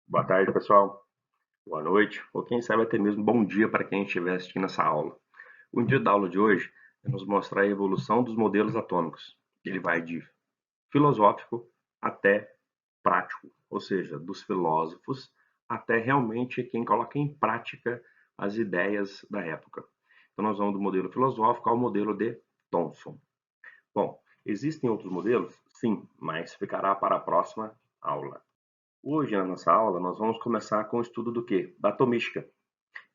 Boa tarde, pessoal. Boa noite, ou quem sabe até mesmo bom dia para quem estiver assistindo essa aula. O dia da aula de hoje é nos mostrar a evolução dos modelos atômicos. Ele vai de filosófico até prático, ou seja, dos filósofos até realmente quem coloca em prática as ideias da época. Então, nós vamos do modelo filosófico ao modelo de Thomson. Bom, existem outros modelos? Sim, mas ficará para a próxima aula. Hoje, na nossa aula, nós vamos começar com o estudo do quê? Da atomística.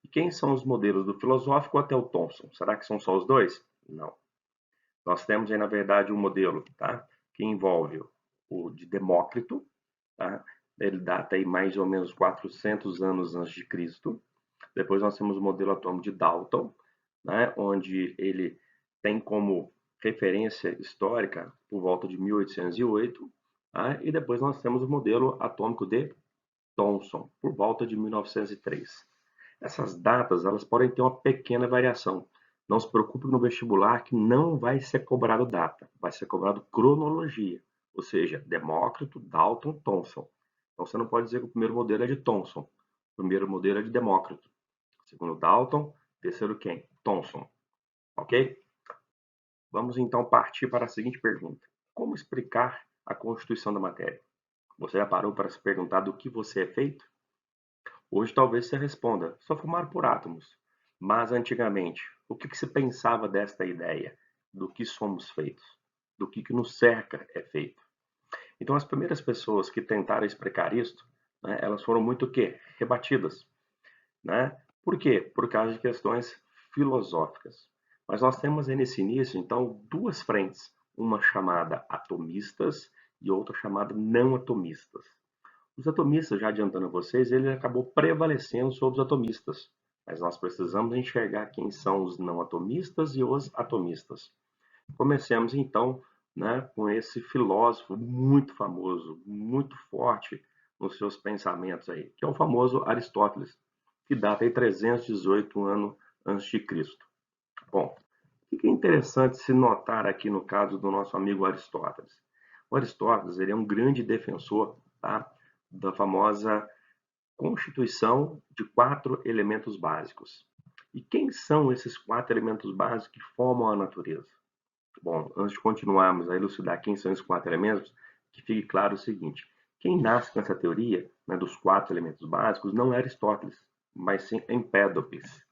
E quem são os modelos do filosófico até o Thomson? Será que são só os dois? Não. Nós temos aí, na verdade, um modelo, tá? Que envolve o de Demócrito, tá? Ele data aí mais ou menos 400 anos antes de Cristo. Depois nós temos o modelo atômico de Dalton, né? Onde ele tem como referência histórica por volta de 1808, tá? E depois nós temos o modelo atômico de Thomson, por volta de 1903. Essas datas elas podem ter uma pequena variação. Não se preocupe no vestibular que não vai ser cobrado data, vai ser cobrado cronologia, ou seja, Demócrito, Dalton, Thomson. Então você não pode dizer que o primeiro modelo é de Thomson, o primeiro modelo é de Demócrito, segundo Dalton, terceiro quem? Thomson, ok? Vamos então partir para a seguinte pergunta: como explicar a constituição da matéria? Você já parou para se perguntar do que você é feito? Hoje talvez você responda: sou formado por átomos. Mas antigamente, o que se pensava desta ideia? Do que somos feitos? Do que nos cerca é feito? Então, as primeiras pessoas que tentaram explicar isto, né, elas foram muito o quê? Rebatidas. Né? Por quê? Por causa de questões filosóficas. Mas nós temos aí nesse início, então, duas frentes. Uma chamada atomistas e outra chamada não atomistas. Os atomistas, já adiantando a vocês, ele acabou prevalecendo sobre os atomistas. Mas nós precisamos enxergar quem são os não atomistas e os atomistas. Comecemos então, né, com esse filósofo muito famoso, muito forte nos seus pensamentos aí, que é o famoso Aristóteles, que data aí 318 anos antes de Cristo. Bom, o que é interessante se notar aqui no caso do nosso amigo Aristóteles? O Aristóteles ele é um grande defensor, tá, da famosa constituição de quatro elementos básicos. E quem são esses quatro elementos básicos que formam a natureza? Bom, antes de continuarmos a elucidar quem são esses quatro elementos, que fique claro o seguinte: quem nasce com essa teoria, né, dos quatro elementos básicos não é Aristóteles, mas sim Empédocles.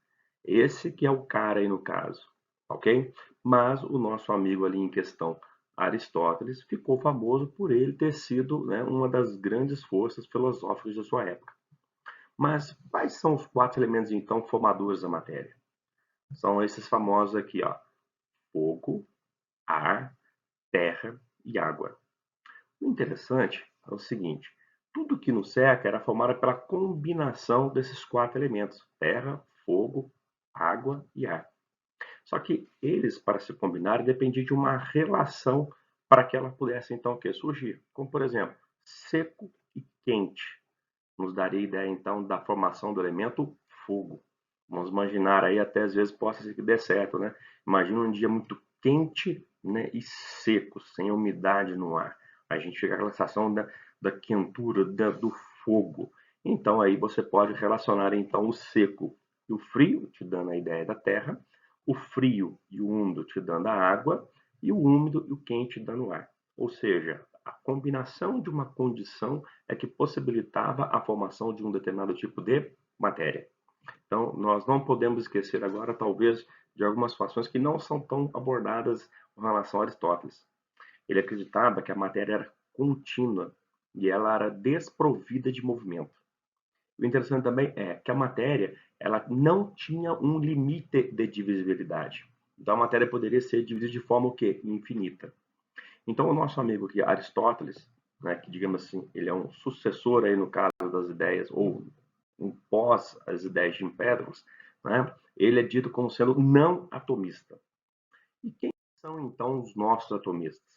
Esse que é o cara aí no caso, ok? Mas o nosso amigo ali em questão, Aristóteles, ficou famoso por ele ter sido, né, uma das grandes forças filosóficas da sua época. Mas quais são os quatro elementos, então, formadores da matéria? São esses famosos aqui, ó: fogo, ar, terra e água. O interessante é o seguinte: tudo que nos cerca era formado pela combinação desses quatro elementos: terra, fogo, água e ar. Só que eles, para se combinarem, dependiam de uma relação para que ela pudesse, então, surgir. Como, por exemplo, seco e quente. Nos daria ideia, então, da formação do elemento fogo. Vamos imaginar aí, até às vezes possa ser que dê certo, né? Imagina um dia muito quente, né, e seco, sem umidade no ar. A gente chega àquela sensação da quentura, do fogo. Então aí você pode relacionar então o seco e o frio, te dando a ideia da terra, o frio e o úmido te dando a água, e o úmido e o quente dando o ar. Ou seja, a combinação de uma condição é que possibilitava a formação de um determinado tipo de matéria. Então, nós não podemos esquecer agora, talvez, de algumas situações que não são tão abordadas com relação a Aristóteles. Ele acreditava que a matéria era contínua e ela era desprovida de movimento. O interessante também é que a matéria ela não tinha um limite de divisibilidade. Então, a matéria poderia ser dividida de forma o quê? Infinita. Então, o nosso amigo aqui, Aristóteles, né, que digamos assim, ele é um sucessor aí no caso das ideias, ou um pós as ideias de Empédocles, né, ele é dito como sendo não atomista. E quem são então os nossos atomistas?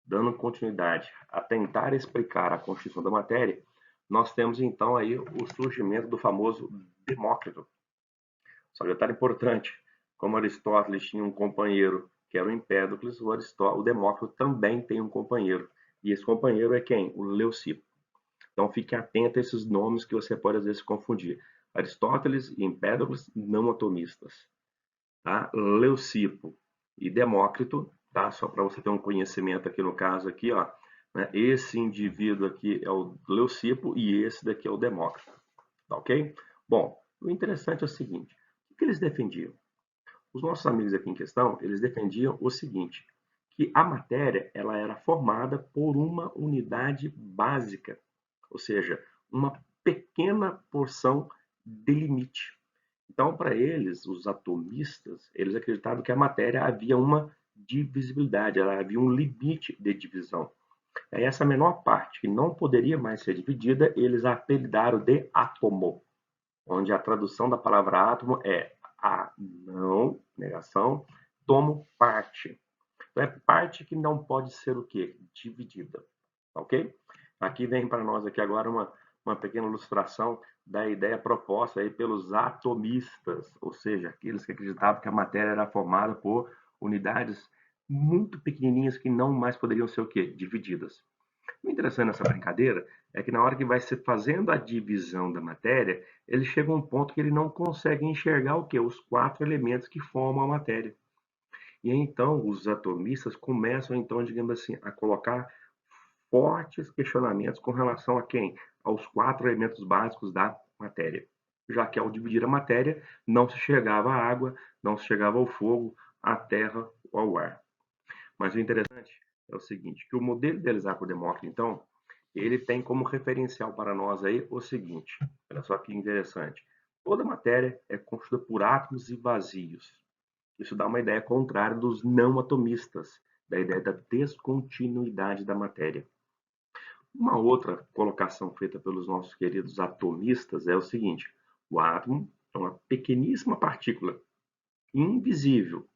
Dando continuidade a tentar explicar a constituição da matéria, nós temos então aí o surgimento do famoso Demócrito. Só detalhe importante, como Aristóteles tinha um companheiro que era o Empédocles, o Demócrito também tem um companheiro. E esse companheiro é quem? O Leucipo. Então fique atento a esses nomes que você pode às vezes confundir. Aristóteles e Empédocles, não atomistas. Tá? Leucipo e Demócrito, tá? Só para você ter um conhecimento aqui no caso aqui, ó, né? Esse indivíduo aqui é o Leucipo e esse daqui é o Demócrito, tá ok? Bom, o interessante é o seguinte, o que eles defendiam? Os nossos amigos aqui em questão, eles defendiam o seguinte, que a matéria ela era formada por uma unidade básica, ou seja, uma pequena porção de limite. Então, para eles, os atomistas, eles acreditavam que a matéria havia uma divisibilidade, ela havia um limite de divisão. É essa menor parte que não poderia mais ser dividida, eles a apelidaram de átomo, onde a tradução da palavra átomo é a não, negação, tomo parte. Então, é parte que não pode ser o quê? Dividida, ok? Aqui vem para nós aqui agora uma pequena ilustração da ideia proposta aí pelos atomistas, ou seja, aqueles que acreditavam que a matéria era formada por unidades muito pequenininhas que não mais poderiam ser o quê? Divididas. O interessante nessa brincadeira é que na hora que vai se fazendo a divisão da matéria, ele chega a um ponto que ele não consegue enxergar o quê? Os quatro elementos que formam a matéria. E aí, então os atomistas começam então, digamos assim, a colocar fortes questionamentos com relação a quem? Aos quatro elementos básicos da matéria. Já que ao dividir a matéria, não se chegava à água, não se chegava ao fogo, à terra ou ao ar. Mas o interessante é o seguinte, que o modelo de Eliseu Demócrito, então, ele tem como referencial para nós aí o seguinte, olha só que interessante, toda matéria é constituída por átomos e vazios. Isso dá uma ideia contrária dos não atomistas, da ideia da descontinuidade da matéria. Uma outra colocação feita pelos nossos queridos atomistas é o seguinte: o átomo é uma pequeníssima partícula invisível,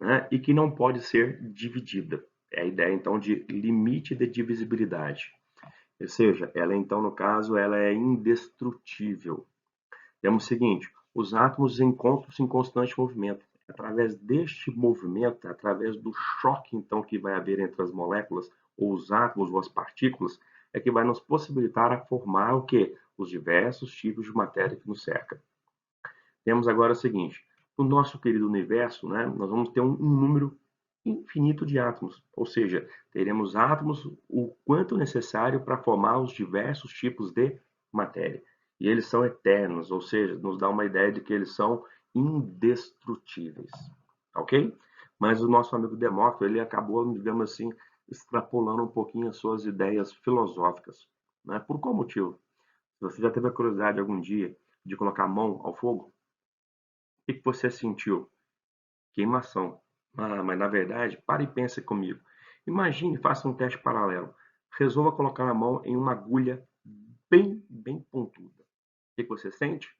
né, e que não pode ser dividida. É a ideia então de limite de divisibilidade. Ou seja, ela então no caso ela é indestrutível. Temos o seguinte: os átomos encontram-se em constante movimento. Através deste movimento, através do choque então que vai haver entre as moléculas, ou os átomos ou as partículas, é que vai nos possibilitar a formar o que? Os diversos tipos de matéria que nos cerca. Temos agora o seguinte: no nosso querido universo, né, nós vamos ter um número infinito de átomos, ou seja, teremos átomos o quanto necessário para formar os diversos tipos de matéria. E eles são eternos, ou seja, nos dá uma ideia de que eles são indestrutíveis, ok? Mas o nosso amigo Demócrito, ele acabou, digamos assim, extrapolando um pouquinho as suas ideias filosóficas, né? Por qual motivo? Você já teve a curiosidade algum dia de colocar a mão ao fogo? O que você sentiu? Queimação. Ah, mas na verdade, pare e pense comigo. Imagine, faça um teste paralelo. Resolva colocar a mão em uma agulha bem pontuda. O que você sente?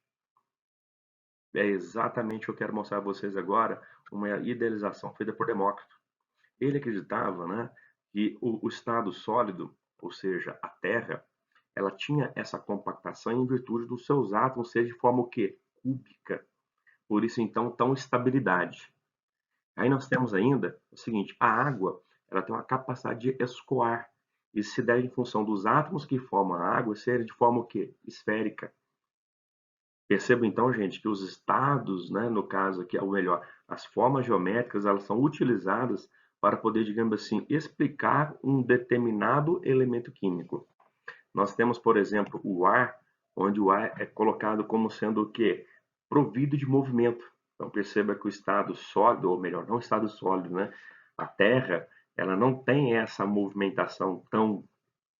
É exatamente o que eu quero mostrar a vocês agora, uma idealização feita por Demócrito. Ele acreditava, né, que o estado sólido, ou seja, a Terra, ela tinha essa compactação em virtude dos seus átomos ser de forma o quê? Cúbica. Por isso, então, tão estabilidade. Aí nós temos ainda o seguinte, a água ela tem uma capacidade de escoar. Isso se deve em função dos átomos que formam a água serem de forma o quê? Esférica. Perceba então, gente, que os estados, né, no caso aqui, ou melhor, as formas geométricas, elas são utilizadas para poder, digamos assim, explicar um determinado elemento químico. Nós temos, por exemplo, o ar, onde o ar é colocado como sendo o quê? Provido de movimento. Então perceba que o estado sólido, ou melhor, não o estado sólido, né? A Terra, ela não tem essa movimentação tão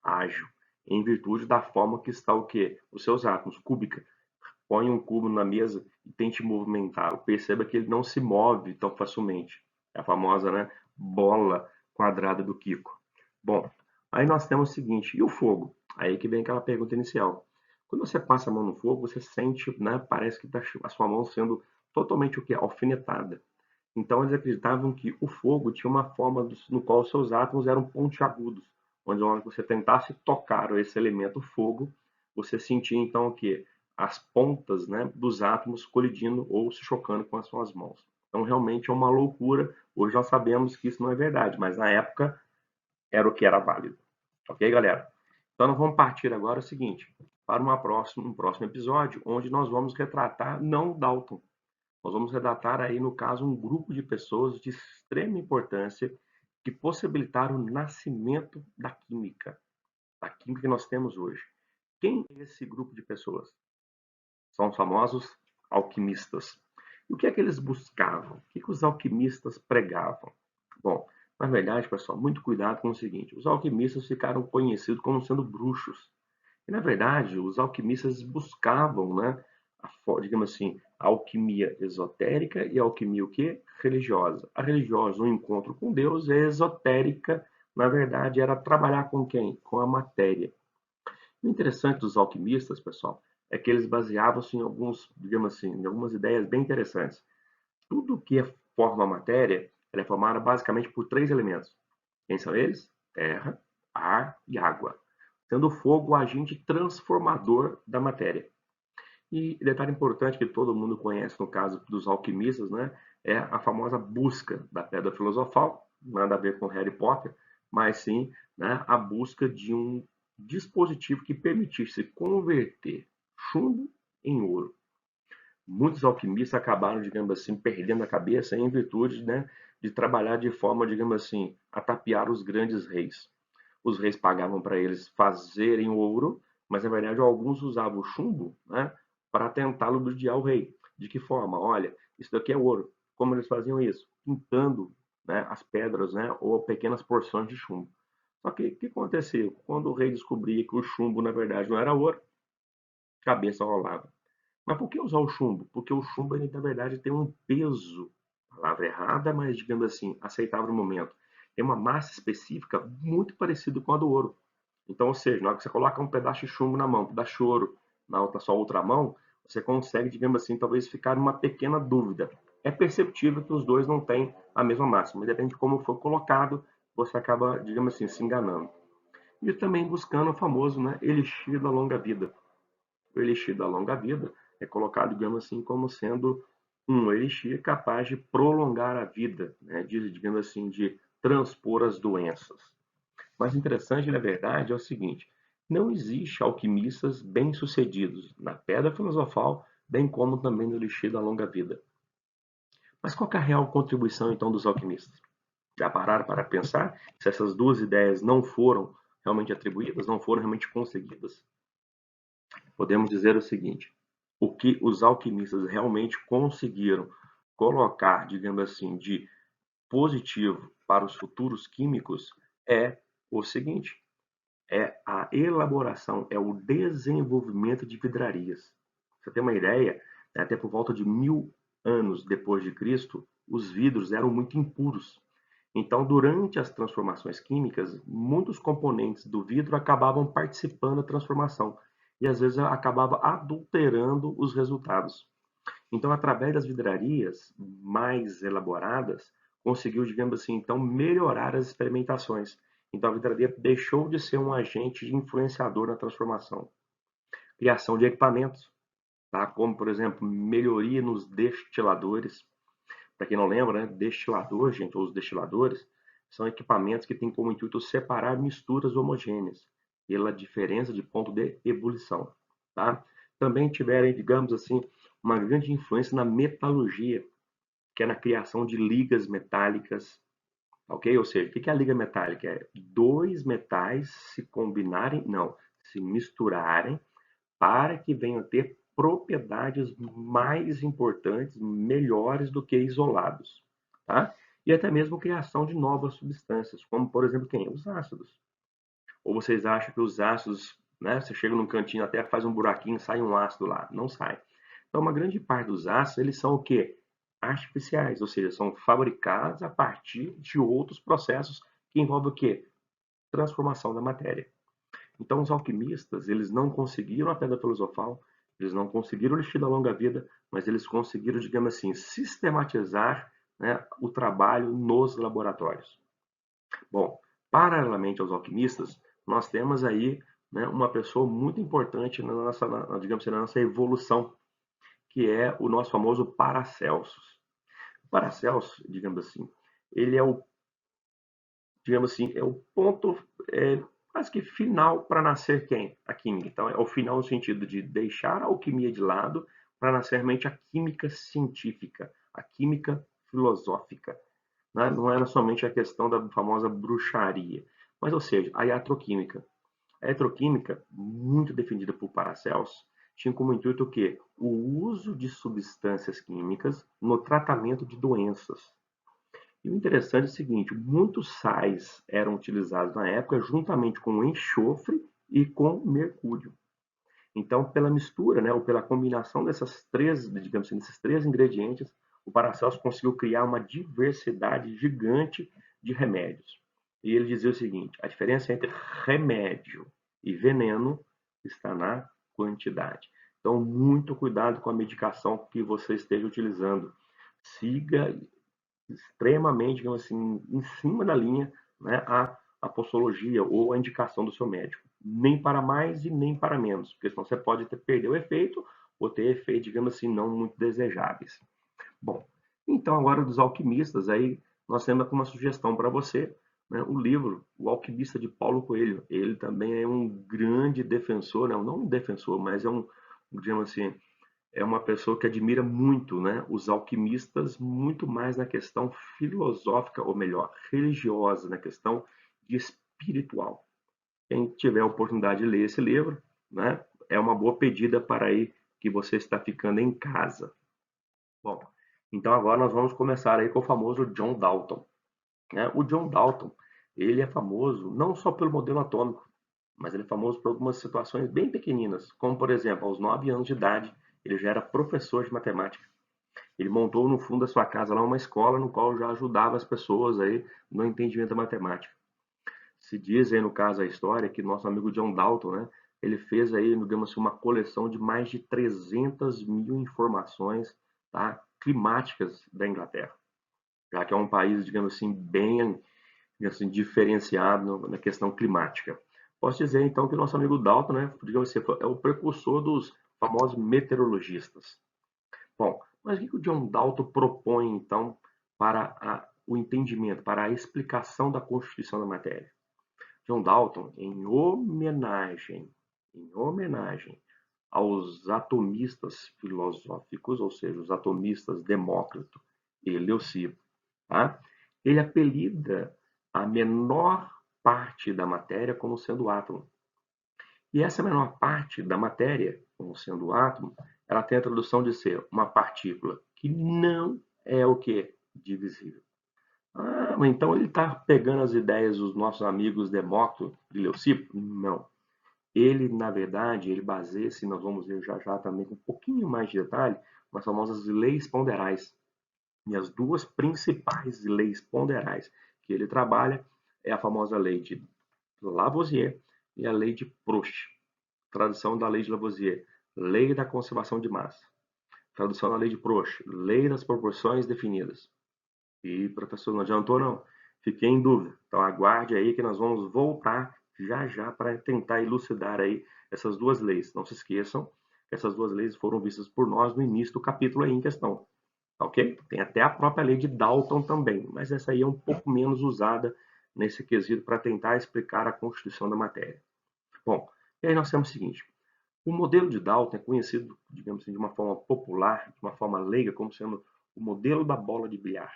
ágil, em virtude da forma que está o quê? Os seus átomos, cúbica. Põe um cubo na mesa e tente movimentá-lo. Perceba que ele não se move tão facilmente. É a famosa, né, bola quadrada do Kiko. Bom, aí nós temos o seguinte, e o fogo? Aí que vem aquela pergunta inicial. Quando você passa a mão no fogo, você sente, né, parece que está a sua mão sendo totalmente o que? Alfinetada. Então eles acreditavam que o fogo tinha uma forma no qual os seus átomos eram pontiagudos, onde na hora que você tentasse tocar esse elemento fogo, você sentia então o que? As pontas, né, dos átomos colidindo ou se chocando com as suas mãos. Então realmente é uma loucura. Hoje nós sabemos que isso não é verdade, mas na época era o que era válido. Ok, galera? Então, nós vamos partir agora o seguinte, para um próximo episódio, onde nós vamos retratar não Dalton. Nós vamos retratar aí, no caso, um grupo de pessoas de extrema importância que possibilitaram o nascimento da química que nós temos hoje. Quem é esse grupo de pessoas? São os famosos alquimistas. E o que é que eles buscavam? O que os alquimistas pregavam? Bom, na verdade, pessoal, muito cuidado com o seguinte: os alquimistas ficaram conhecidos como sendo bruxos. E, na verdade, os alquimistas buscavam, né, digamos assim, a alquimia esotérica e a alquimia o quê? Religiosa. A religiosa, o encontro com Deus, e a esotérica, na verdade, era trabalhar com quem? Com a matéria. O interessante dos alquimistas, pessoal, é que eles baseavam-se em alguns, digamos assim, em algumas ideias bem interessantes. Tudo que forma a matéria, ela é formada basicamente por três elementos. Quem são eles? Terra, ar e água, sendo o fogo o agente transformador da matéria. E detalhe importante que todo mundo conhece no caso dos alquimistas, né, é a famosa busca da pedra filosofal, nada a ver com Harry Potter, mas sim, né, a busca de um dispositivo que permitisse converter chumbo em ouro. Muitos alquimistas acabaram, digamos assim, perdendo a cabeça em virtude, né, de trabalhar de forma, digamos assim, a tapear os grandes reis. Os reis pagavam para eles fazerem ouro, mas na verdade alguns usavam o chumbo, né, para tentar ludibriar o rei. De que forma? Olha, isso daqui é ouro. Como eles faziam isso? Pintando, né, as pedras, né, ou pequenas porções de chumbo. Só que o que aconteceu? Quando o rei descobria que o chumbo na verdade não era ouro, a cabeça rolava. Mas por que usar o chumbo? Porque o chumbo, ele, na verdade, tem um peso, palavra errada, mas digamos assim, aceitável no momento. Tem uma massa específica muito parecida com a do ouro. Então, ou seja, na hora que você coloca um pedaço de chumbo na mão, um pedaço de ouro na outra, sua outra mão, você consegue, digamos assim, talvez ficar numa pequena dúvida. É perceptível que os dois não têm a mesma massa, mas depende de como for colocado, você acaba, digamos assim, se enganando. E também buscando o famoso, né, elixir da longa vida. O elixir da longa vida é colocado, digamos assim, como sendo um elixir capaz de prolongar a vida, né? Digamos assim, de transpor as doenças. Mas interessante, na verdade, é o seguinte: não existe alquimistas bem-sucedidos na pedra filosofal, bem como também no elixir da longa vida. Mas qual é a real contribuição, então, dos alquimistas? Já pararam para pensar se essas duas ideias não foram realmente atribuídas, não foram realmente conseguidas? Podemos dizer o seguinte: o que os alquimistas realmente conseguiram colocar, digamos assim, de positivo para os futuros químicos é o seguinte: é a elaboração, é o desenvolvimento de vidrarias. Pra você tem uma ideia, até por volta de 1000 anos depois de Cristo, os vidros eram muito impuros. Então, durante as transformações químicas, muitos componentes do vidro acabavam participando da transformação e às vezes acabava adulterando os resultados. Então, através das vidrarias mais elaboradas, conseguiu, digamos assim, então melhorar as experimentações. Então, a vidraria deixou de ser um agente influenciador na transformação. Criação de equipamentos, tá? Como, por exemplo, melhoria nos destiladores. Para quem não lembra, né, destilador, gente, ou os destiladores, são equipamentos que têm como intuito separar misturas homogêneas pela diferença de ponto de ebulição. Tá? Também tiveram, digamos assim, uma grande influência na metalurgia, que é na criação de ligas metálicas, ok? Ou seja, o que é a liga metálica? É dois metais se combinarem, não, se misturarem para que venham a ter propriedades mais importantes, melhores do que isolados, tá? E até mesmo criação de novas substâncias, como por exemplo quem? Os ácidos. Ou vocês acham que os ácidos, né? Você chega num cantinho até faz um buraquinho, sai um ácido lá? Não sai. Então, uma grande parte dos ácidos, eles são o quê? Artificiais, ou seja, são fabricados a partir de outros processos que envolvem o quê? Transformação da matéria. Então, os alquimistas, eles não conseguiram a pedra filosofal, eles não conseguiram o elixir da longa vida, mas eles conseguiram, digamos assim, sistematizar, né, o trabalho nos laboratórios. Bom, paralelamente aos alquimistas, nós temos aí, né, uma pessoa muito importante na nossa, digamos assim, na nossa evolução, que é o nosso famoso Paracelsus. O Paracelsus, digamos assim, ele é o, digamos assim, é o ponto quase que final para nascer quem? A química. Então, é o final no sentido de deixar a alquimia de lado para nascer realmente a química científica, a química filosófica. Né? Não era somente a questão da famosa bruxaria, mas, ou seja, a iatroquímica. A eletroquímica, muito defendida por Paracelso, tinha como intuito o quê? O uso de substâncias químicas no tratamento de doenças. E o interessante é o seguinte, muitos sais eram utilizados na época juntamente com enxofre e com mercúrio. Então, pela mistura, né, ou pela combinação dessas três, digamos assim, desses três ingredientes, o Paracelso conseguiu criar uma diversidade gigante de remédios. E ele dizia o seguinte: a diferença entre remédio e veneno está na quantidade. Então, muito cuidado com a medicação que você esteja utilizando. Siga extremamente, digamos assim, em cima da linha, né, a postologia ou a indicação do seu médico. Nem para mais e nem para menos, porque senão você pode perder o efeito ou ter efeitos, digamos assim, não muito desejáveis. Bom, então agora dos alquimistas, aí nós temos uma sugestão para você, né, o livro O Alquimista de Paulo Coelho. Ele também é um grande defensor, né, não um defensor, mas é digamos assim, é uma pessoa que admira muito, né, os alquimistas, muito mais na questão filosófica, ou melhor, religiosa, na questão de espiritual. Quem tiver a oportunidade de ler esse livro, né, é uma boa pedida para aí que você está ficando em casa. Bom, então agora nós vamos começar aí com o famoso John Dalton. Né? O John Dalton, ele é famoso não só pelo modelo atômico, mas ele é famoso por algumas situações bem pequeninas, como por exemplo, aos 9 anos de idade, ele já era professor de matemática. Ele montou no fundo da sua casa lá uma escola no qual já ajudava as pessoas aí no entendimento da matemática. Se diz aí no caso a história que nosso amigo John Dalton, né, ele fez aí, digamos assim, uma coleção de mais de 300 mil informações, tá, climáticas da Inglaterra, já que é um país, digamos assim, bem assim, diferenciado na questão climática. Posso dizer então que o nosso amigo Dalton, né, digamos assim, é o precursor dos famosos meteorologistas. Bom, mas o que o John Dalton propõe então para o entendimento, para a explicação da constituição da matéria? John Dalton, em homenagem aos atomistas filosóficos, ou seja, os atomistas Demócrito e Leucipo, tá? Ele apelida a menor parte da matéria como sendo o átomo. E essa menor parte da matéria, como sendo o átomo, ela tem a tradução de ser uma partícula que não é o que? Divisível. Ah, mas então ele está pegando as ideias dos nossos amigos Demócrito e Leucipo? Não. Ele, na verdade, ele baseia-se, nós vamos ver já já também com um pouquinho mais de detalhe, nas famosas leis ponderais. E as duas principais leis ponderais que ele trabalha é a famosa lei de Lavoisier e a lei de Proust. Tradução da lei de Lavoisier, lei da conservação de massa. Tradução da lei de Proust, lei das proporções definidas. E, professor, não adiantou não? Fiquei em dúvida. Então aguarde aí que nós vamos voltar já já para tentar elucidar aí essas duas leis. Não se esqueçam que essas duas leis foram vistas por nós no início do capítulo aí em questão. Tá ok? Tem até a própria lei de Dalton também, mas essa aí é um pouco menos usada nesse quesito para tentar explicar a constituição da matéria. Bom, e aí nós temos o seguinte: o modelo de Dalton é conhecido, digamos assim, de uma forma popular, de uma forma leiga, como sendo o modelo da bola de bilhar.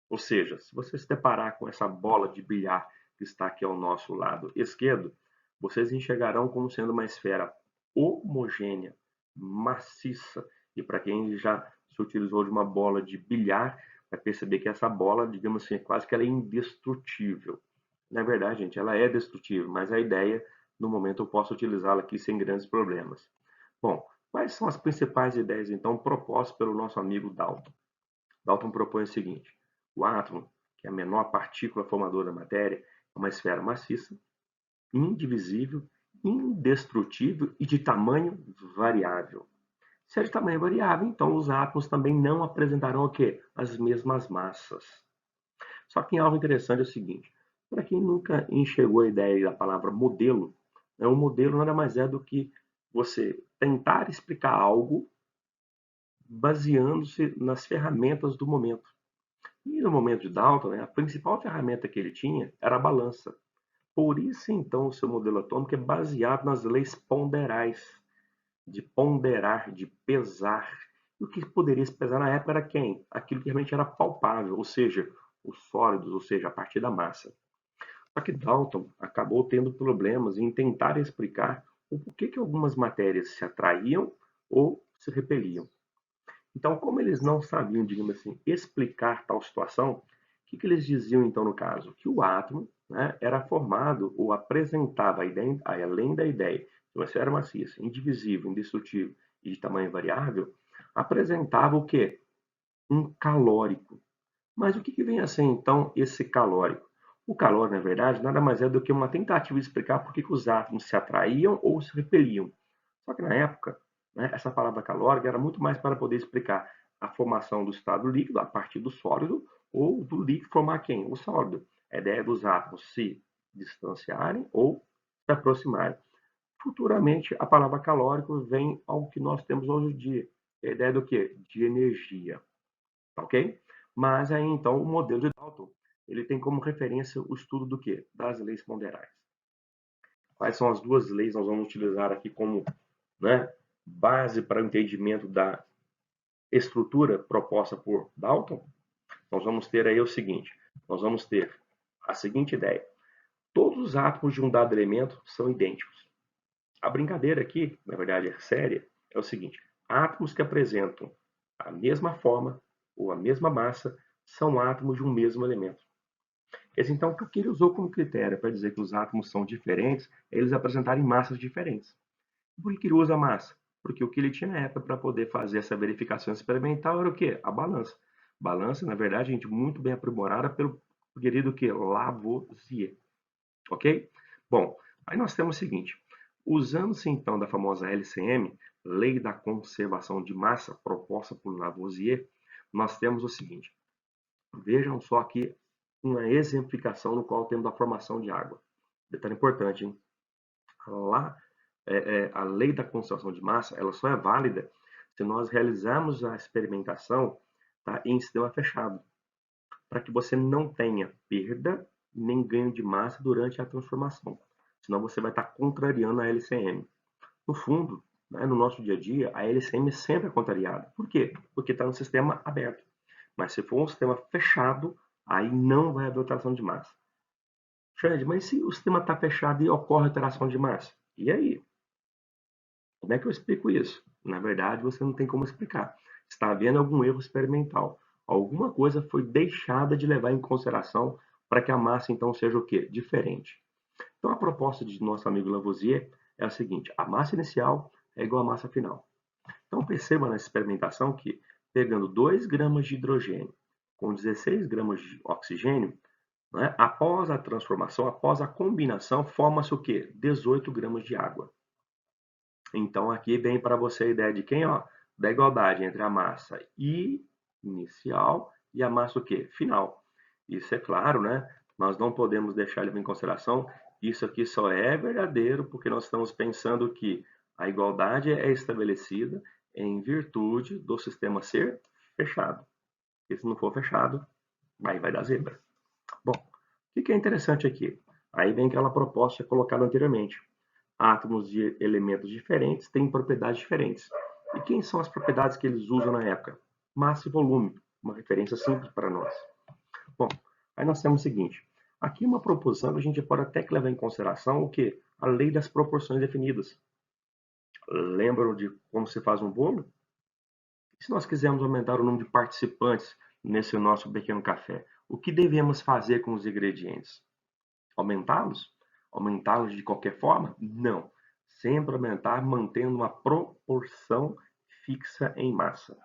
Ou seja, se você se deparar com essa bola de bilhar que está aqui ao nosso lado esquerdo, vocês enxergarão como sendo uma esfera homogênea, maciça. E para quem já se utilizou de uma bola de bilhar, vai perceber que essa bola, digamos assim, quase que ela é indestrutível. Na verdade, gente, ela é destrutível, mas a ideia, no momento, eu posso utilizá-la aqui sem grandes problemas. Bom, quais são as principais ideias, então, propostas pelo nosso amigo Dalton? Dalton propõe o seguinte: o átomo, que é a menor partícula formadora da matéria, é uma esfera maciça, indivisível, indestrutível e de tamanho variável. Se é de tamanho variável, então os átomos também não apresentarão o quê? As mesmas massas. Só que algo interessante é o seguinte: para quem nunca enxergou a ideia da palavra modelo, né, um modelo nada mais é do que você tentar explicar algo baseando-se nas ferramentas do momento. E no momento de Dalton, né, a principal ferramenta que ele tinha era a balança. Por isso, então, o seu modelo atômico é baseado nas leis ponderais, de ponderar, de pesar. E o que poderia se pesar na época era quem? Aquilo que realmente era palpável, ou seja, os sólidos, ou seja, a partir da massa. Só que Dalton acabou tendo problemas em tentar explicar o porquê que algumas matérias se atraíam ou se repeliam. Então, como eles não sabiam, digamos assim, explicar tal situação, o que eles diziam então no caso? Que o átomo, né, era formado ou apresentava, além da ideia de uma esfera maciça, indivisível, indestrutível e de tamanho variável, apresentava o quê? Um calórico. Mas o que vem a ser então esse calórico? O calor, na verdade, nada mais é do que uma tentativa de explicar por que os átomos se atraíam ou se repeliam. Só que na época, né, essa palavra calórica era muito mais para poder explicar a formação do estado líquido a partir do sólido ou do líquido formar quem? O sólido. A ideia dos átomos se distanciarem ou se aproximarem. Futuramente, a palavra calórico vem ao que nós temos hoje em dia. A ideia do quê? De energia. Ok? Mas aí então o modelo de Dalton ele tem como referência o estudo do quê? Das leis ponderais. Quais são as duas leis que nós vamos utilizar aqui como, né, base para o entendimento da estrutura proposta por Dalton? Nós vamos ter aí o seguinte: nós vamos ter a seguinte ideia: todos os átomos de um dado elemento são idênticos. A brincadeira aqui, na verdade é séria, é o seguinte: átomos que apresentam a mesma forma ou a mesma massa são átomos de um mesmo elemento. Esse, então, o que ele usou como critério para dizer que os átomos são diferentes é eles apresentarem massas diferentes. Por que ele usa massa? Porque o que ele tinha na época para poder fazer essa verificação experimental era o quê? A balança. Balança, na verdade, gente, muito bem aprimorada pelo querido que Lavoisier. Ok? Bom, aí nós temos o seguinte: usando-se então da famosa LCM, Lei da Conservação de Massa, proposta por Lavoisier, nós temos o seguinte: vejam só aqui uma exemplificação no qual temos a formação de água. Detalhe importante, hein? Lá, a lei da conservação de massa, ela só é válida se nós realizarmos a experimentação, tá, em sistema fechado, para que você não tenha perda nem ganho de massa durante a transformação. Senão você vai estar contrariando a LCM. No fundo, né, no nosso dia a dia, a LCM sempre é contrariada. Por quê? Porque está no sistema aberto. Mas se for um sistema fechado, aí não vai haver alteração de massa. Xande, mas se o sistema está fechado e ocorre alteração de massa? E aí? Como é que eu explico isso? Na verdade, você não tem como explicar. Está havendo algum erro experimental. Alguma coisa foi deixada de levar em consideração para que a massa então seja o quê? Diferente. Então a proposta de nosso amigo Lavoisier é a seguinte: a massa inicial é igual à massa final. Então perceba nessa experimentação que, pegando 2 gramas de hidrogênio com 16 gramas de oxigênio, né, após a transformação, após a combinação, forma-se o quê? 18 gramas de água. Então aqui vem para você a ideia de quem? Ó, da igualdade entre a massa inicial e a massa o quê? Final. Isso é claro, né? Nós não podemos deixar ele em consideração. Isso aqui só é verdadeiro porque nós estamos pensando que a igualdade é estabelecida em virtude do sistema ser fechado. E se não for fechado, aí vai dar zebra. Bom, o que é interessante aqui? Aí vem aquela proposta colocada anteriormente. Átomos de elementos diferentes têm propriedades diferentes. E quem são as propriedades que eles usam na época? Massa e volume, uma referência simples para nós. Bom, aí nós temos o seguinte: aqui uma proposição que a gente pode até levar em consideração o que? A lei das proporções definidas. Lembram de como se faz um bolo? E se nós quisermos aumentar o número de participantes nesse nosso pequeno café, o que devemos fazer com os ingredientes? Aumentá-los? Aumentá-los de qualquer forma? Não. Sempre aumentar mantendo uma proporção fixa em massa.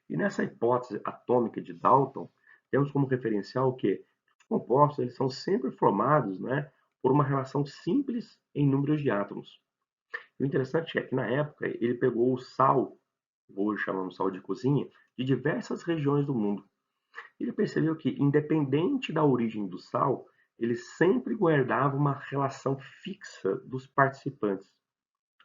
E nessa hipótese atômica de Dalton, temos como referencial o quê? Os compostos eles são sempre formados, né, por uma relação simples em números de átomos. O interessante é que na época ele pegou o sal, hoje chamamos sal de cozinha, de diversas regiões do mundo. Ele percebeu que, independente da origem do sal, ele sempre guardava uma relação fixa dos participantes.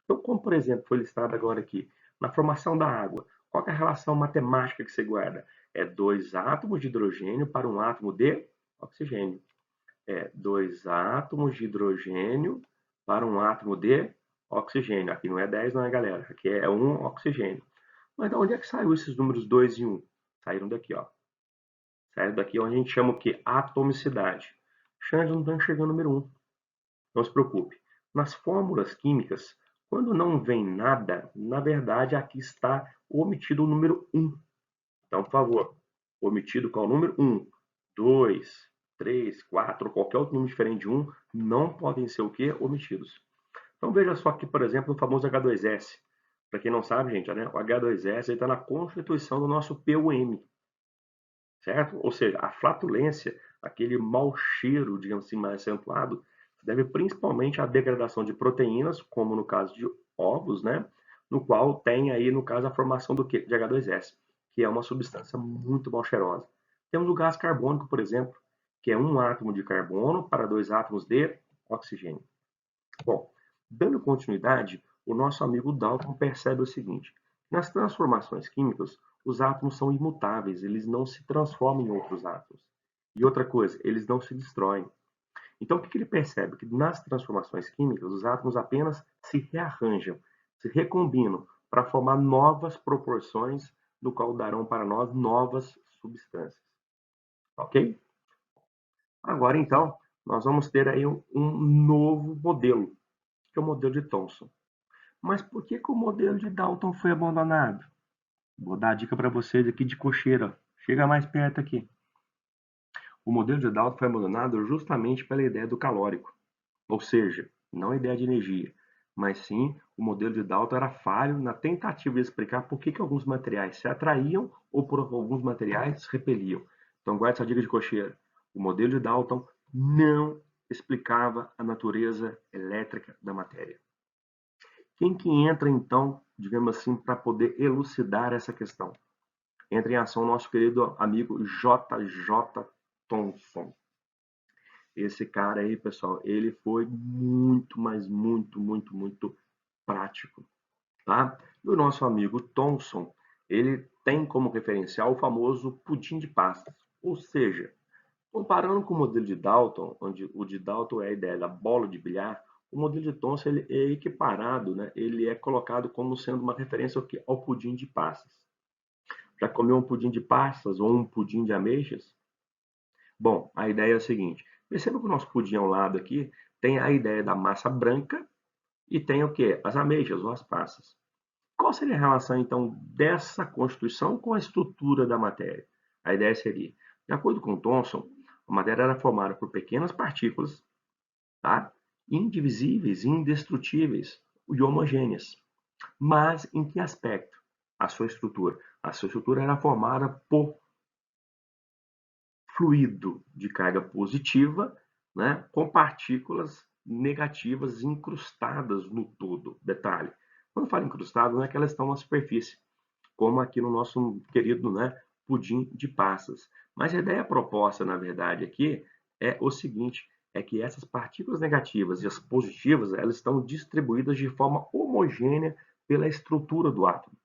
Então, como por exemplo foi listado agora aqui, na formação da água, qual é a relação matemática que você guarda? É 2 átomos de hidrogênio para um átomo de oxigênio. É 2 átomos de hidrogênio para um átomo de oxigênio. Aqui não é 10 não é, galera? Aqui é um oxigênio. Mas de onde é que saiu esses números 2 e 1? Saíram daqui, ó. Saíram daqui onde a gente chama o quê? Atomicidade. Xande, não estou enxergando o número 1. Não se preocupe. Nas fórmulas químicas, quando não vem nada, na verdade aqui está omitido o número 1. Então, por favor, omitido qual o número? 1, 2, 3, 4, qualquer outro número diferente de 1, não podem ser o quê? Omitidos. Então, veja só aqui, por exemplo, o famoso H2S. Para quem não sabe, gente, né, o H2S está na constituição do nosso PUM, certo? Ou seja, a flatulência, aquele mau cheiro, digamos assim, mais acentuado, se deve principalmente à degradação de proteínas, como no caso de ovos, né? No qual tem aí, no caso, a formação do quê? De H2S, que é uma substância muito mal cheirosa. Temos o gás carbônico, por exemplo, que é um átomo de carbono para 2 átomos de oxigênio. Bom, dando continuidade, o nosso amigo Dalton percebe o seguinte: nas transformações químicas, os átomos são imutáveis, eles não se transformam em outros átomos. E outra coisa, eles não se destroem. Então, o que ele percebe? Que nas transformações químicas, os átomos apenas se rearranjam, se recombinam para formar novas proporções, do qual darão para nós novas substâncias. Ok? Agora, então, nós vamos ter aí um novo modelo, que é o modelo de Thomson. Mas por que, que o modelo de Dalton foi abandonado? Vou dar a dica para vocês aqui de cocheira. Chega mais perto aqui. O modelo de Dalton foi abandonado justamente pela ideia do calórico. Ou seja, não a ideia de energia, mas sim o modelo de Dalton era falho na tentativa de explicar por que, que alguns materiais se atraíam ou por alguns materiais se repeliam. Então guarde essa dica de cocheira. O modelo de Dalton não explicava a natureza elétrica da matéria. Quem que entra, então, digamos assim, para poder elucidar essa questão? Entra em ação o nosso querido amigo J.J. Thomson. Esse cara aí, pessoal, ele foi muito, mas muito prático, tá? E o nosso amigo Thomson, ele tem como referencial o famoso pudim de passas. Ou seja, comparando com o modelo de Dalton, onde o de Dalton é a ideia da bola de bilhar, o modelo de Thomson ele é equiparado, né? Ele é colocado como sendo uma referência ao pudim de passas. Já comeu um pudim de passas ou um pudim de ameixas? Bom, a ideia é a seguinte: perceba que o nosso pudim ao lado aqui tem a ideia da massa branca e tem o que? As ameixas ou as passas. Qual seria a relação, então, dessa constituição com a estrutura da matéria? A ideia seria, de acordo com Thomson, a matéria era formada por pequenas partículas, tá? Indivisíveis, indestrutíveis e homogêneas. Mas em que aspecto? A sua estrutura. A sua estrutura era formada por fluido de carga positiva, né, com partículas negativas incrustadas no todo. Detalhe, quando falo incrustadas, não é que elas estão na superfície, como aqui no nosso querido, né, pudim de passas. Mas a ideia proposta, na verdade, aqui é o seguinte, é que essas partículas negativas e as positivas, elas estão distribuídas de forma homogênea pela estrutura do átomo.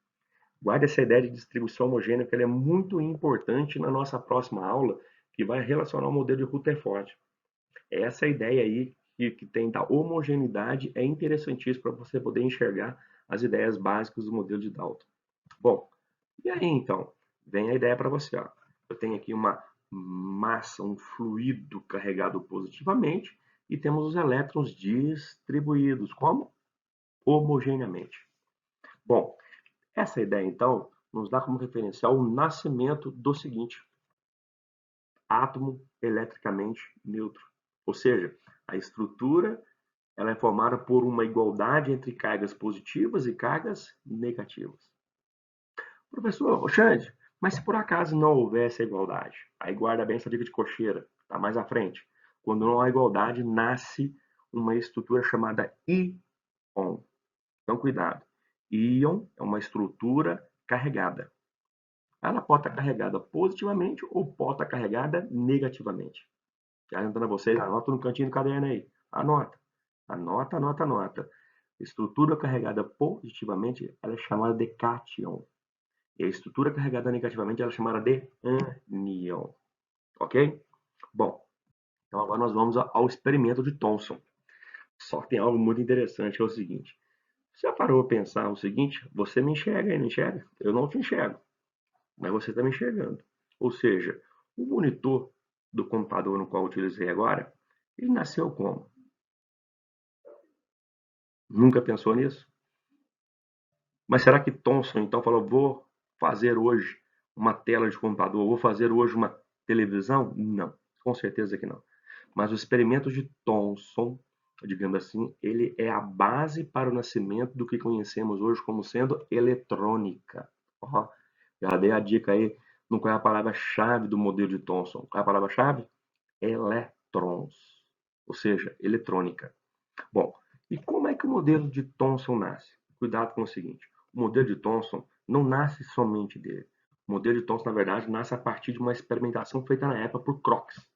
Guarde essa ideia de distribuição homogênea, que ela é muito importante na nossa próxima aula, que vai relacionar o modelo de Rutherford. Essa ideia aí que tem da homogeneidade é interessantíssima para você poder enxergar as ideias básicas do modelo de Dalton. Bom, e aí então, vem a ideia para você. Ó. Eu tenho aqui uma massa, um fluido carregado positivamente e temos os elétrons distribuídos como? Homogeneamente. Bom, essa ideia então nos dá como referencial o nascimento do seguinte: átomo eletricamente neutro. Ou seja, a estrutura ela é formada por uma igualdade entre cargas positivas e cargas negativas. Professor, Xande, mas se por acaso não houvesse a igualdade, aí guarda bem essa dica de cocheira, está mais à frente. Quando não há igualdade, nasce uma estrutura chamada íon. Então, cuidado. Íon é uma estrutura carregada. Ela pode estar carregada positivamente ou pode estar carregada negativamente. Já adiantando a vocês, anota no cantinho do caderno aí. Anota. Anota, anota, anota. Estrutura carregada positivamente, ela é chamada de cátion. E a estrutura carregada negativamente, ela é chamada de ânion. Ok? Bom, Então agora nós vamos ao experimento de Thomson. Só que tem algo muito interessante, que é o seguinte. Você já parou para pensar o seguinte? Você me enxerga e não enxerga? Eu não te enxergo, mas você está me enxergando. Ou seja, o monitor do computador no qual eu utilizei agora, ele nasceu como? Nunca pensou nisso? Mas será que Thomson então falou, vou fazer hoje uma tela de computador, vou fazer hoje uma televisão? Não, com certeza que não. Mas o experimento de Thomson, digamos assim, ele é a base para o nascimento do que conhecemos hoje como sendo eletrônica. Ó, já dei a dica aí no qual é a palavra-chave do modelo de Thomson. Qual é a palavra-chave? Elétrons, ou seja, eletrônica. Bom, e como é que o modelo de Thomson nasce? Cuidado com o seguinte, o modelo de Thomson não nasce somente dele. O modelo de Thomson, na verdade, nasce a partir de uma experimentação feita na época por Crookes.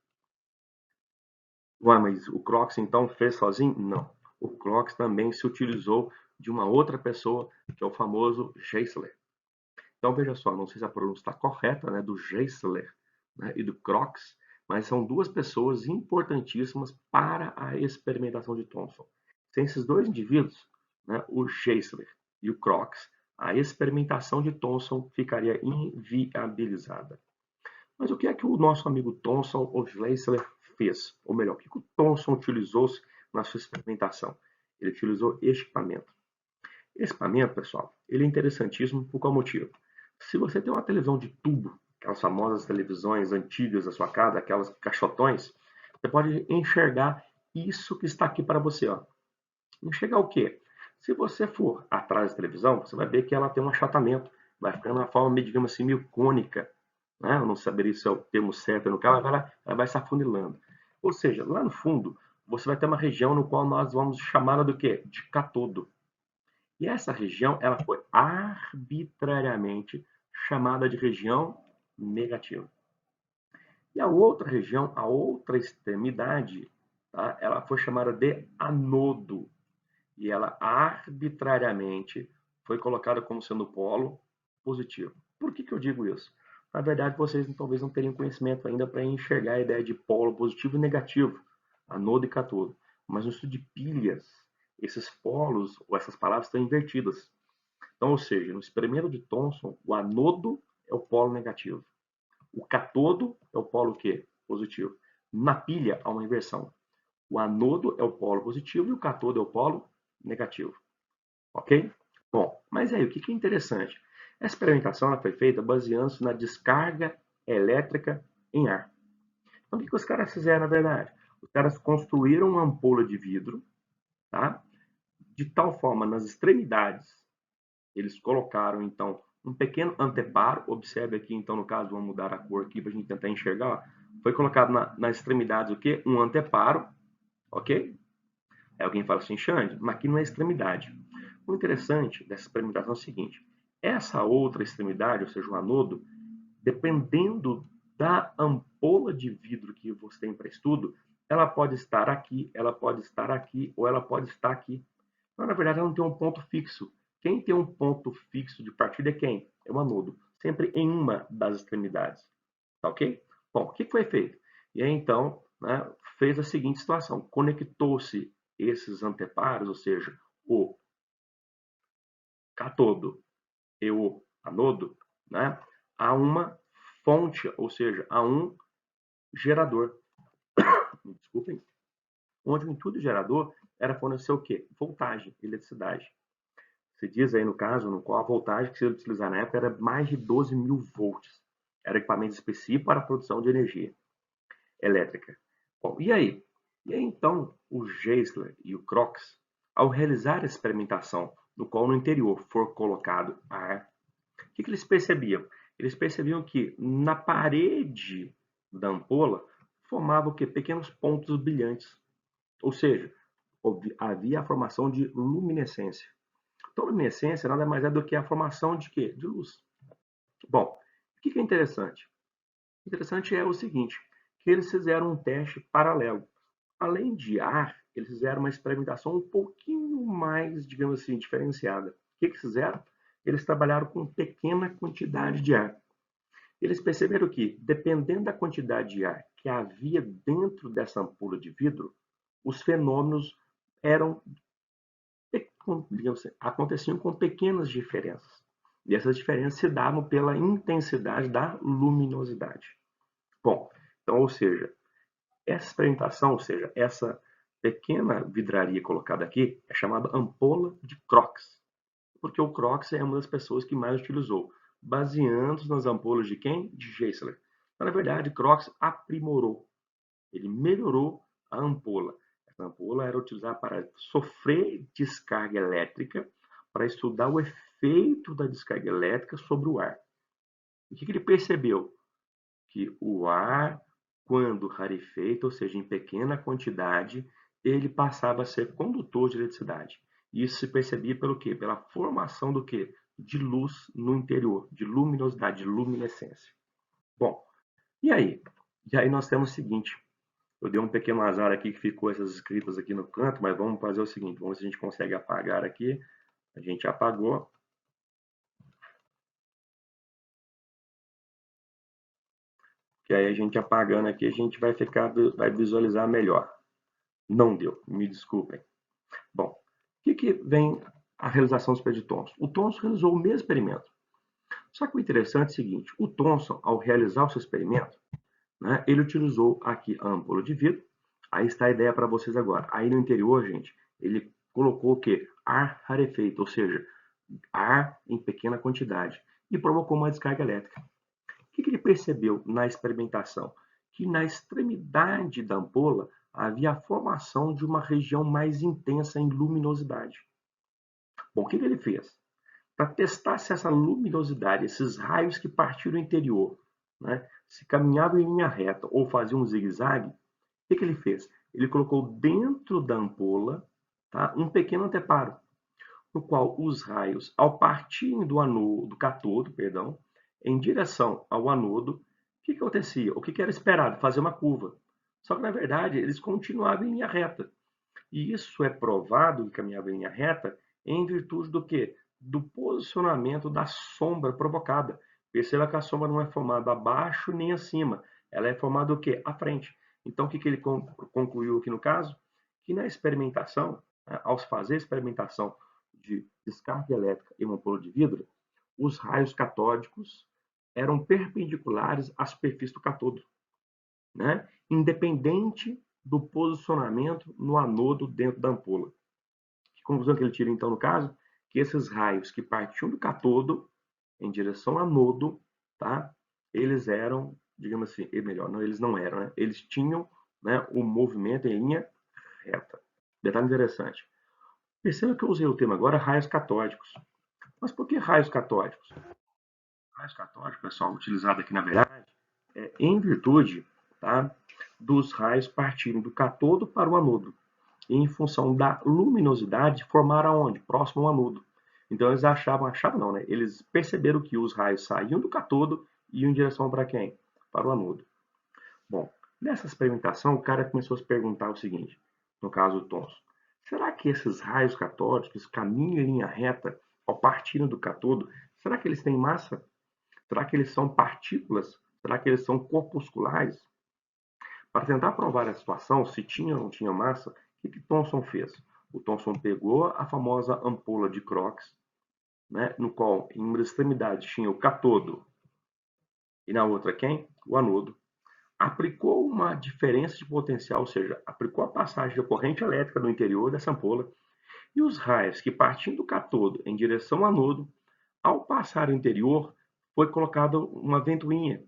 Ué, mas o Crookes então fez sozinho? Não. O Crookes também se utilizou de uma outra pessoa, que é o famoso Geisler. Então veja só, não sei se a pronúncia está correta, né, do Geisler, né, e do Crookes, mas são duas pessoas importantíssimas para a experimentação de Thomson. Sem esses dois indivíduos, né, o Geisler e o Crookes, a experimentação de Thomson ficaria inviabilizada. Mas o que é que o nosso amigo Thomson ou Geisler fez? Ou melhor, o que o Thomson utilizou na sua experimentação? Ele utilizou equipamento. Esse equipamento, pessoal, ele é interessantíssimo por qual motivo? Se você tem uma televisão de tubo, aquelas famosas televisões antigas da sua casa, aquelas caixotões, você pode enxergar isso que está aqui para você. Ó. Enxergar o quê? Se você for atrás da televisão, você vai ver que ela tem um achatamento, vai ficando uma forma, digamos assim, meio cônica. Né? Eu não saberia se é o termo certo no caso, ela vai se afunilando. Ou seja, lá no fundo, você vai ter uma região no qual nós vamos chamá-la do quê? De catodo. E essa região ela foi arbitrariamente chamada de região negativa. E a outra região, a outra extremidade, tá? Ela foi chamada de anodo. E ela arbitrariamente foi colocada como sendo polo positivo. Por que eu digo isso? Na verdade, vocês talvez não teriam conhecimento ainda para enxergar a ideia de polo positivo e negativo, anodo e catodo. Mas no estudo de pilhas, esses polos ou essas palavras estão invertidas. Então, ou seja, no experimento de Thomson, o anodo é o polo negativo. O catodo é o polo quê? Positivo. Na pilha há uma inversão. O anodo é o polo positivo e o catodo é o polo negativo. Ok? Bom, mas aí, o que é interessante? Essa experimentação ela foi feita baseando-se na descarga elétrica em ar. Então, o que os caras fizeram, na verdade? Os caras construíram uma ampola de vidro, tá? De tal forma, nas extremidades, eles colocaram, então, um pequeno anteparo. Observe aqui, então, no caso, vamos mudar a cor aqui para a gente tentar enxergar. Foi colocado nas extremidades o quê? Um anteparo, ok? Aí alguém fala assim, Xande, mas aqui não é extremidade. O interessante dessa experimentação é o seguinte, essa outra extremidade, ou seja, o anodo, dependendo da ampola de vidro que você tem para estudo, ela pode estar aqui, ela pode estar aqui, ou ela pode estar aqui. Mas, na verdade, ela não tem um ponto fixo. Quem tem um ponto fixo de partida é quem? É o anodo, sempre em uma das extremidades. Tá ok? Bom, o que foi feito? E aí, então, né, fez a seguinte situação. Conectou-se esses anteparos, ou seja, o catodo e o anodo, né, a uma fonte, ou seja, a um gerador. Me desculpem. Onde o intuito do gerador era fornecer o quê? Voltagem, eletricidade. Se diz aí no caso, no qual a voltagem que se utilizar na época era mais de 12.000 volts. Era equipamento específico para a produção de energia elétrica. Bom, e aí? E aí então o Geisler e o Crookes, ao realizar a experimentação no qual no interior for colocado ar, o que eles percebiam? Eles percebiam que na parede da ampola formava o quê? Pequenos pontos brilhantes. Ou seja, havia a formação de luminescência. Então, luminescência nada mais é do que a formação de quê? De luz. Bom, o que é interessante? O interessante é o seguinte, que eles fizeram um teste paralelo. Além de ar, eles fizeram uma experimentação um pouquinho mais, digamos assim, diferenciada. O que eles fizeram? Eles trabalharam com pequena quantidade de ar. Eles perceberam que, dependendo da quantidade de ar que havia dentro dessa ampola de vidro, os fenômenos eram, digamos assim, aconteciam com pequenas diferenças. E essas diferenças se davam pela intensidade da luminosidade. Bom, então, ou seja, essa experimentação, ou seja, essa pequena vidraria colocada aqui, é chamada ampola de Crookes, porque o Crookes é uma das pessoas que mais utilizou, baseando-se nas ampolas de quem? De Geissler. Mas, na verdade, Crookes aprimorou, ele melhorou a ampola. Essa ampola era utilizada para sofrer descarga elétrica, para estudar o efeito da descarga elétrica sobre o ar. O que ele percebeu? Que o ar, quando rarefeito, ou seja, em pequena quantidade, ele passava a ser condutor de eletricidade. Isso se percebia pelo quê? Pela formação do quê? De luz no interior, de luminosidade, de luminescência. Bom, e aí? E aí nós temos o seguinte, eu dei um pequeno azar aqui que ficou essas escritas aqui no canto, mas vamos fazer o seguinte, vamos ver se a gente consegue apagar aqui. A gente apagou. Que aí a gente apagando aqui, a gente vai visualizar melhor. Não deu, me desculpem. Bom, o que vem a realização do experimento de Thomson? O Thomson realizou o mesmo experimento. Só que o interessante é o seguinte, o Thomson, ao realizar o seu experimento, né, ele utilizou aqui a ampola de vidro. Aí está a ideia para vocês agora. Aí no interior, gente, ele colocou o quê? Ar rarefeito, ou seja, ar em pequena quantidade. E provocou uma descarga elétrica. O que ele percebeu na experimentação? Que na extremidade da ampola havia a formação de uma região mais intensa em luminosidade. Bom, o que ele fez? Para testar se essa luminosidade, esses raios que partiam do interior, né, se caminhavam em linha reta ou faziam um zigue-zague, o que ele fez? Ele colocou dentro da ampola, tá, um pequeno anteparo, no qual os raios, ao partirem do catodo, perdão, em direção ao anodo, o que acontecia? O que era esperado? Fazer uma curva. Só que, na verdade, eles continuavam em linha reta. E isso é provado que caminhava em linha reta em virtude do quê? Do posicionamento da sombra provocada. Perceba que a sombra não é formada abaixo nem acima. Ela é formada o quê? À frente. Então, o que ele concluiu aqui no caso? Que na experimentação, ao fazer a experimentação de descarga elétrica em uma ampola de vidro, os raios catódicos eram perpendiculares à superfície do catodo, né? Independente do posicionamento no anodo dentro da ampola. Que conclusão que ele tira, então, no caso? Que esses raios que partiam do catodo em direção ao anodo, tá? Eles eram, digamos assim, melhor, não, eles não eram, né? Eles tinham, né, o movimento em linha reta. Detalhe interessante. Perceba que eu usei o termo agora raios catódicos. Mas por que raios catódicos? Raios catódicos, pessoal, utilizado aqui na verdade, é em virtude, tá, dos raios partirem do catodo para o anodo. E em função da luminosidade, formaram aonde? Próximo ao anodo. Então eles achavam não, né? Eles perceberam que os raios saíam do catodo e iam em direção para quem? Para o anodo. Bom, nessa experimentação, o cara começou a se perguntar o seguinte, no caso do Thomson, será que esses raios catódicos caminham em linha reta ao partirem do catodo? Será que eles têm massa? Será que eles são partículas? Será que eles são corpusculares? Para tentar provar a situação, se tinha ou não tinha massa, o que Thomson fez? O Thomson pegou a famosa ampola de Crookes, né, no qual em uma extremidade tinha o catodo e na outra quem? O anodo. Aplicou uma diferença de potencial, ou seja, aplicou a passagem da corrente elétrica no interior dessa ampola e os raios que partiam do catodo em direção ao anodo, ao passar o interior, foi colocada uma ventoinha,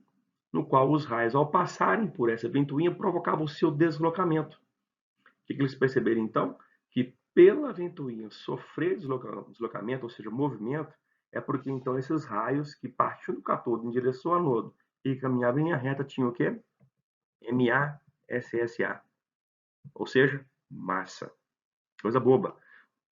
no qual os raios, ao passarem por essa ventoinha, provocavam o seu deslocamento. O que eles perceberam então? Que pela ventoinha sofrer deslocamento, ou seja, movimento, é porque então esses raios que partiam do catodo em direção ao anodo e caminhavam em linha reta tinham o quê? MASSA, ou seja, massa. Coisa boba. Pra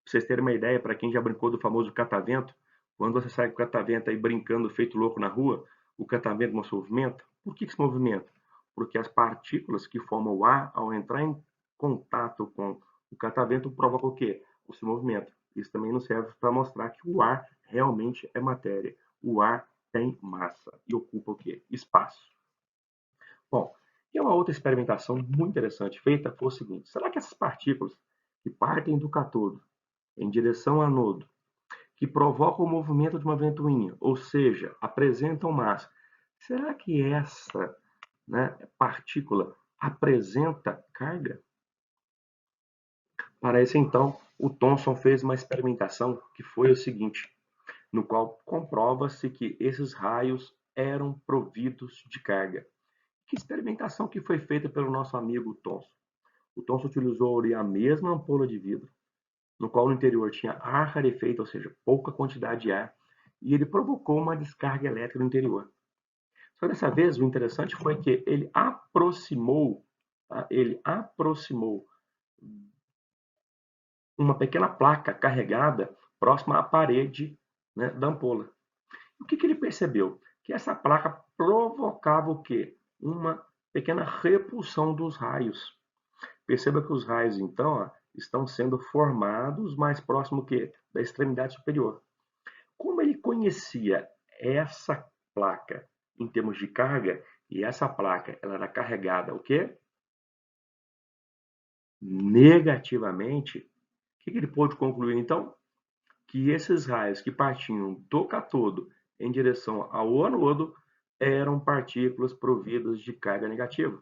vocês terem uma ideia, para quem já brincou do famoso catavento, quando você sai com o catavento aí brincando feito louco na rua, o catavento não se movimenta. Por que se movimenta? Porque as partículas que formam o ar, ao entrar em contato com o catavento, provocam o quê? O seu movimento. Isso também nos serve para mostrar que o ar realmente é matéria. O ar tem massa e ocupa o quê? Espaço. Bom, E uma outra experimentação muito interessante feita foi o seguinte: será que essas partículas que partem do cátodo em direção ao anodo, que provocam o movimento de uma ventoinha, ou seja, apresentam massa, será que essa, né, partícula apresenta carga? Para isso, então, o Thomson fez uma experimentação que foi o seguinte, no qual comprova-se que esses raios eram providos de carga. Que experimentação que foi feita pelo nosso amigo Thomson? O Thomson utilizou a mesma ampola de vidro, no qual no interior tinha ar rarefeito, ou seja, pouca quantidade de ar, e ele provocou uma descarga elétrica no interior. Só dessa vez, o interessante foi que ele aproximou, tá? Ele aproximou uma pequena placa carregada próxima à parede, né, da ampola. O que ele percebeu? Que essa placa provocava o quê? Uma pequena repulsão dos raios. Perceba que os raios, então, ó, estão sendo formados mais próximo que da extremidade superior. Como ele conhecia essa placa em termos de carga, e essa placa ela era carregada o quê? Negativamente, o que ele pôde concluir então? Que esses raios que partiam do cátodo em direção ao anodo eram partículas providas de carga negativa,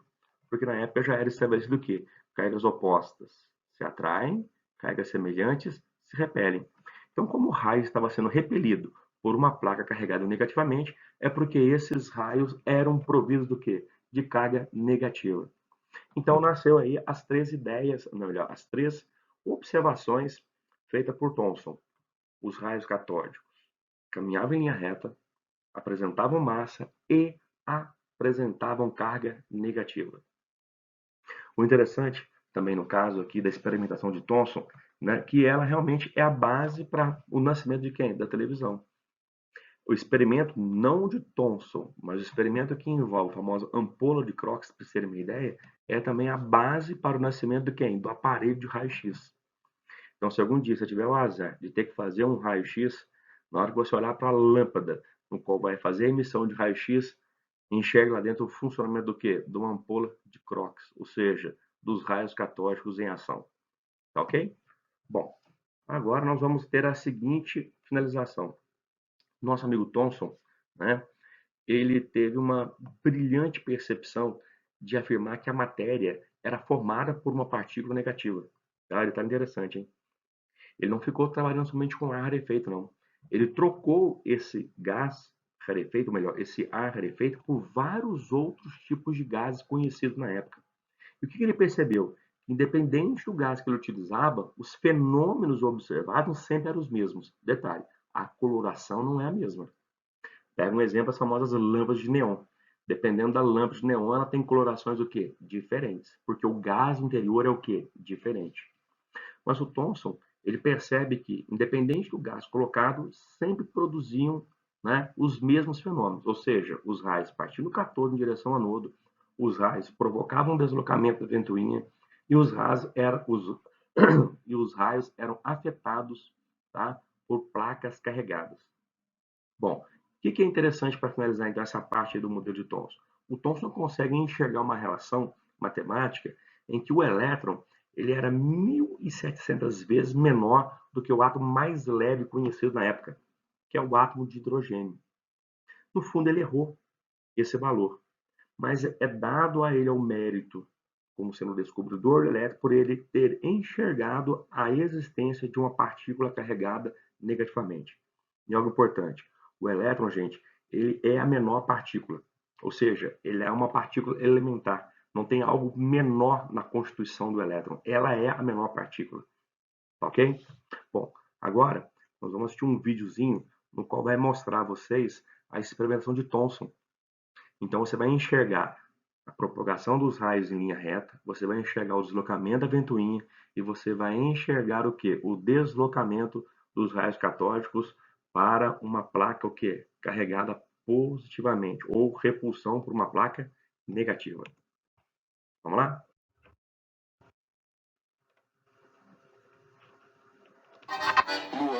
porque na época já era estabelecido que cargas opostas se atraem, cargas semelhantes se repelem. Então, como o raio estava sendo repelido por uma placa carregada negativamente, é porque esses raios eram providos do quê? De carga negativa. Então nasceu aí as três ideias, melhor, as três observações feitas por Thomson. Os raios catódicos caminhavam em linha reta, apresentavam massa e apresentavam carga negativa. O interessante, também no caso aqui da experimentação de Thomson, né, que ela realmente é a base para o nascimento de quem? Da televisão. O experimento, não de Thomson, mas o experimento que envolve a famosa ampola de Crookes, para vocês terem uma ideia, é também a base para o nascimento de quem? Do aparelho de raio-x. Então, se algum dia você tiver o azar de ter que fazer um raio-x, na hora que você olhar para a lâmpada, no qual vai fazer a emissão de raio-x, enxergue lá dentro o funcionamento do quê? De uma ampola de Crookes, ou seja, dos raios catódicos em ação. Tá ok? Bom, agora nós vamos ter a seguinte finalização. Nosso amigo Thomson, né, ele teve uma brilhante percepção de afirmar que a matéria era formada por uma partícula negativa. Tá? Ele está interessante, hein? Ele não ficou trabalhando somente com ar rarefeito, não. Ele trocou esse gás rarefeito, ou melhor, esse ar rarefeito, por vários outros tipos de gases conhecidos na época. E o que ele percebeu? Independente do gás que ele utilizava, os fenômenos observados sempre eram os mesmos. Detalhe, a coloração não é a mesma. Pega um exemplo, as famosas lâmpadas de neon. Dependendo da lâmpada de neon, ela tem colorações o quê? Diferentes. Porque o gás interior é o quê? Diferente. Mas o Thomson, ele percebe que, independente do gás colocado, sempre produziam, né, os mesmos fenômenos, ou seja, os raios partindo do cátodo em direção ao anodo, os raios provocavam um deslocamento da ventoinha e os raios eram afetados, tá, por placas carregadas. Bom, o que é interessante para finalizar então essa parte do modelo de Thomson? O Thomson consegue enxergar uma relação matemática em que o elétron ele era 1.700 vezes menor do que o átomo mais leve conhecido na época, que é o átomo de hidrogênio. No fundo, ele errou esse valor, mas é dado a ele o mérito, como sendo o descobridor elétrico, por ele ter enxergado a existência de uma partícula carregada negativamente. E algo importante, o elétron, gente, ele é a menor partícula, ou seja, ele é uma partícula elementar. Não tem algo menor na constituição do elétron. Ela é a menor partícula. Ok? Bom, agora nós vamos assistir um videozinho no qual vai mostrar a vocês a experimentação de Thomson. Então você vai enxergar a propagação dos raios em linha reta, você vai enxergar o deslocamento da ventoinha e você vai enxergar o que? O deslocamento dos raios catódicos para uma placa o que? Carregada positivamente ou repulsão por uma placa negativa. Vamos lá?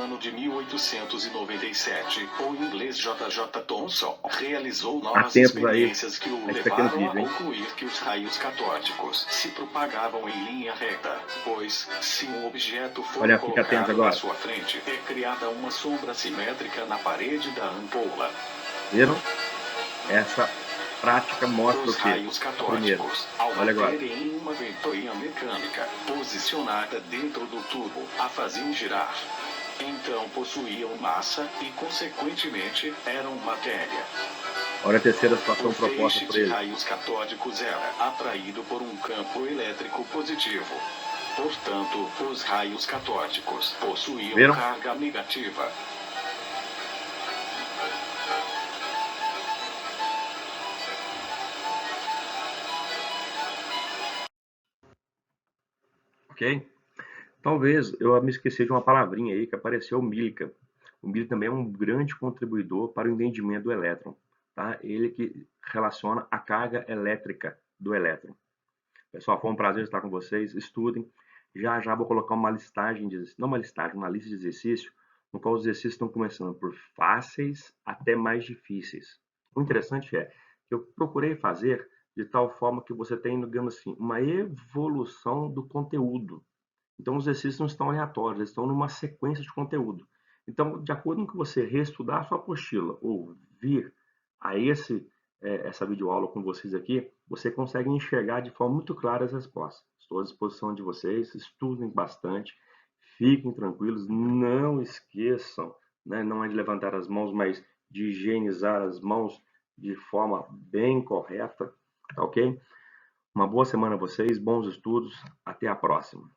ano de 1897, o inglês J.J. Thomson realizou novas Atentos aí, experiências que o a pequeno levaram a vídeo, hein? concluir que os raios catódicos se propagavam em linha reta, pois, se um objeto for Olha, fica atento colocado agora. na sua frente, é criada uma sombra simétrica na parede da ampola. Viram? Essa prática mostra Os o quê? raios Primeiro, catódicos, ao olha agora. baterem em uma ventoinha mecânica posicionada dentro do tubo, a faziam girar. Então possuíam massa e, consequentemente, eram matéria. Olha a terceira situação O proposta feixe por de ele. raios catódicos era atraído por um campo elétrico positivo. Portanto, os raios catódicos possuíam Viram? carga negativa. Ok? Talvez eu me esqueci de uma palavrinha aí que apareceu, mílica. O Miller também é um grande contribuidor para o entendimento do elétron, tá? Ele que relaciona a carga elétrica do elétron. Pessoal, foi um prazer estar com vocês. Estudem. Já já vou colocar uma listagem, não uma listagem, uma lista de exercícios, no qual os exercícios estão começando por fáceis até mais difíceis. O interessante é que eu procurei fazer de tal forma que você tenha, digamos assim, uma evolução do conteúdo. Então, os exercícios não estão aleatórios, eles estão numa sequência de conteúdo. Então, de acordo com que você reestudar a sua apostila ou vir a essa videoaula com vocês aqui, você consegue enxergar de forma muito clara as respostas. Estou à disposição de vocês, estudem bastante, fiquem tranquilos, não esqueçam, né, não é de levantar as mãos, mas de higienizar as mãos de forma bem correta, tá ok? Uma boa semana a vocês, bons estudos, até a próxima.